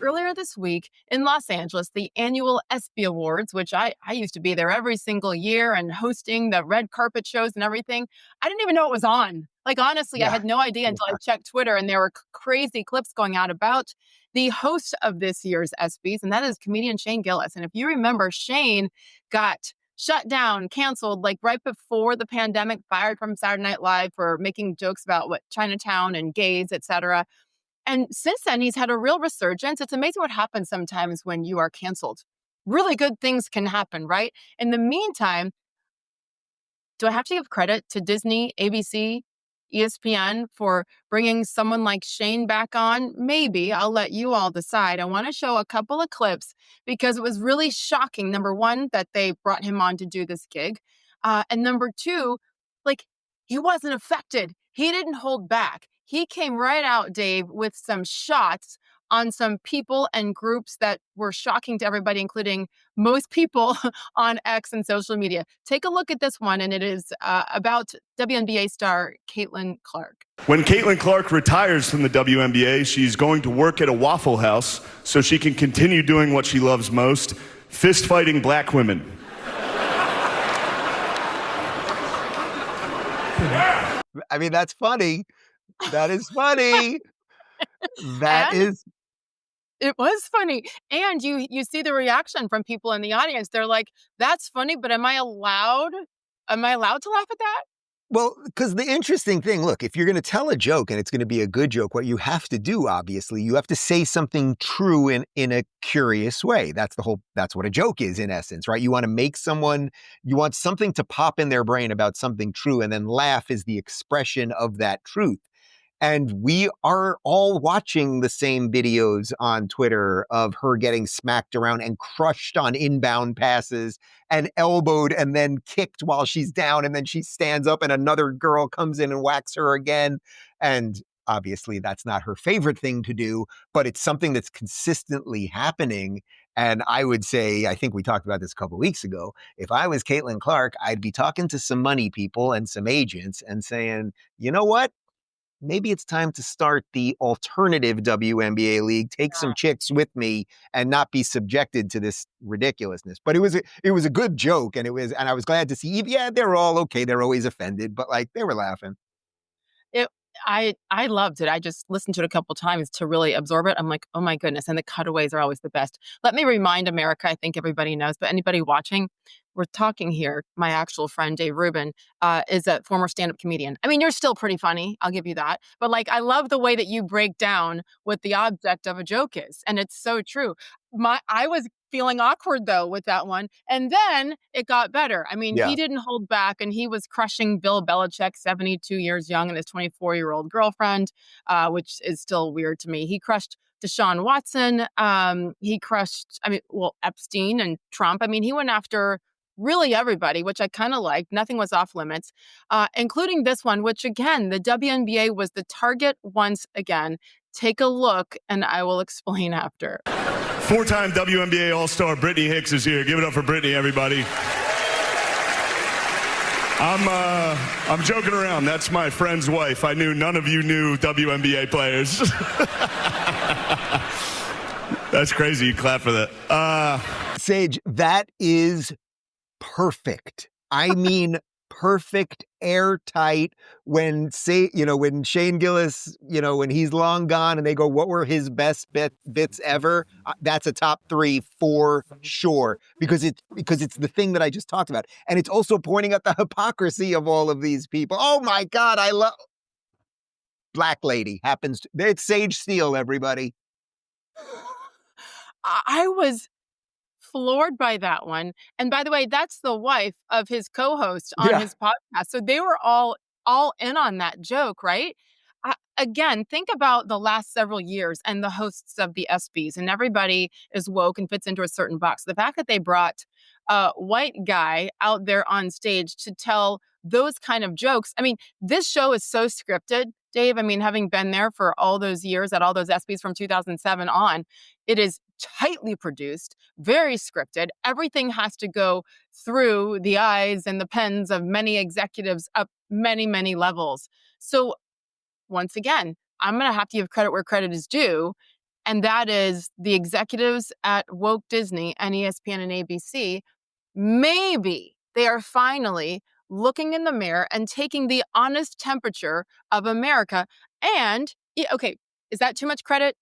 Earlier this week in Los Angeles, the annual ESPY Awards, which I used to be there every single year and hosting the red carpet shows and everything. I didn't even know it was on. Like, honestly, I Yeah. had no idea until I checked Twitter and there were crazy clips going out about the host of this year's ESPYs, and that is comedian Shane Gillis. And if you remember, Shane got shut down, canceled, like right before the pandemic, fired from Saturday Night Live for making jokes about what Chinatown and gays, etc. And since then, he's had a real resurgence. It's amazing what happens sometimes when you are canceled. Really good things can happen, right? In the meantime, do I have to give credit to Disney, ABC, ESPN for bringing someone like Shane back on? Maybe. I'll let you all decide. I want to show a couple of clips because it was really shocking. Number one, that they brought him on to do this gig. And number two, like, he wasn't affected. He didn't hold back. He came right out, Dave, with some shots on some people and groups that were shocking to everybody, including most people on X and social media. Take a look at this one, and it is about WNBA star Caitlin Clark. When Caitlin Clark retires from the WNBA, she's going to work at a Waffle House so she can continue doing what she loves most, fist fighting black women. I mean, that's funny. That is funny. That And is. it was funny. And you see the reaction from people in the audience. They're like, that's funny, but am I allowed to laugh at that? Well, because the interesting thing, look, if you're going to tell a joke and it's going to be a good joke, what you have to do, obviously, you have to say something true in a curious way. That's what a joke is in essence, right? You want to you want something to pop in their brain about something true, and then laugh is the expression of that truth. And we are all watching the same videos on Twitter of her getting smacked around and crushed on inbound passes and elbowed and then kicked while she's down. And then she stands up and another girl comes in and whacks her again. And obviously that's not her favorite thing to do, but it's something that's consistently happening. And I would say, I think we talked about this a couple of weeks ago, if I was Caitlin Clark, I'd be talking to some money people and some agents and saying, you know what? Maybe it's time to start the alternative WNBA league, take some chicks with me and not be subjected to this ridiculousness. But it was a good joke, and I was glad to see, yeah, they're all okay. They're always offended, but like they were laughing. It I loved it. I just listened to it a couple times to really absorb it. I'm like, oh my goodness. And the cutaways are always the best. Let me remind America, I think everybody knows, but anybody watching, we're talking here. My actual friend, Dave Rubin, is a former stand-up comedian. I mean, you're still pretty funny. I'll give you that. But like, I love the way that you break down what the object of a joke is. And it's so true. I was feeling awkward though with that one. And then it got better. I mean, Yeah. he didn't hold back and he was crushing Bill Belichick, 72 years young, and his 24-year-old girlfriend, which is still weird to me. He crushed Deshaun Watson. He crushed, Epstein and Trump. I mean, he went after really everybody, which I kind of liked. Nothing was off limits, including this one, which again, the WNBA was the target once again. Take a look and I will explain after. Four-time WNBA All-Star Brittany Hicks is here. Give it up for Brittany, everybody. I'm joking around. That's my friend's wife. I knew none of you knew WNBA players. That's crazy. You clap for that. Sage, that is perfect. I mean, perfect, airtight. When Shane Gillis, when he's long gone and they go, what were his best bits ever? That's a top 3 for sure, because it's the thing that I just talked about. And it's also pointing out the hypocrisy of all of these people. Oh my God, I love Black Lady it's Sage Steele, everybody. I was floored by that one. And by the way, that's the wife of his co-host on his podcast. So they were all in on that joke, right? Again, think about the last several years and the hosts of the ESPYs, and everybody is woke and fits into a certain box. The fact that they brought a white guy out there on stage to tell those kind of jokes. I mean, this show is so scripted, Dave. I mean, having been there for all those years at all those ESPYs from 2007 on, it is tightly produced, very scripted. Everything has to go through the eyes and the pens of many executives up many, many levels. So once again, I'm going to have to give credit where credit is due. And that is the executives at Woke Disney and ESPN and ABC. Maybe they are finally looking in the mirror and taking the honest temperature of America. And, okay, is that too much credit?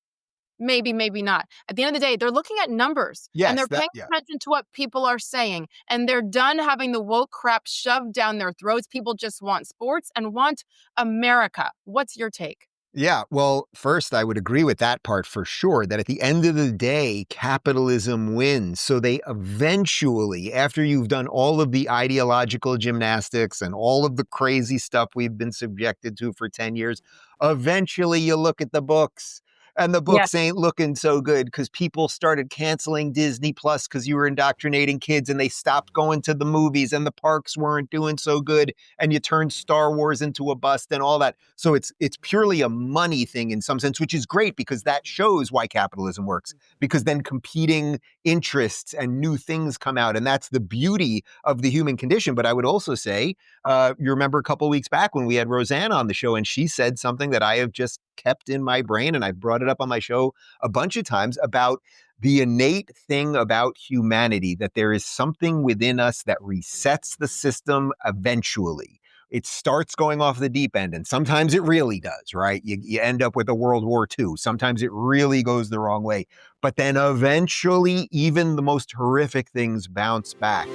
Maybe, maybe not. At the end of the day, they're looking at numbers and they're paying attention to what people are saying. And they're done having the woke crap shoved down their throats. People just want sports and want America. What's your take? Yeah, well, first, I would agree with that part for sure, that at the end of the day, capitalism wins. So they eventually, after you've done all of the ideological gymnastics and all of the crazy stuff we've been subjected to for 10 years, eventually you look at the books. And the books ain't looking so good because people started canceling Disney Plus because you were indoctrinating kids and they stopped going to the movies and the parks weren't doing so good and you turned Star Wars into a bust and all that. So it's purely a money thing in some sense, which is great because that shows why capitalism works, because then competing interests and new things come out. And that's the beauty of the human condition. But I would also say, you remember a couple of weeks back when we had Roseanne on the show and she said something that I have just kept in my brain and I brought it up on my show a bunch of times about the innate thing about humanity, that there is something within us that resets the system eventually. It starts going off the deep end, and sometimes it really does, right? You end up with a World War II. Sometimes it really goes the wrong way. But then eventually, even the most horrific things bounce back.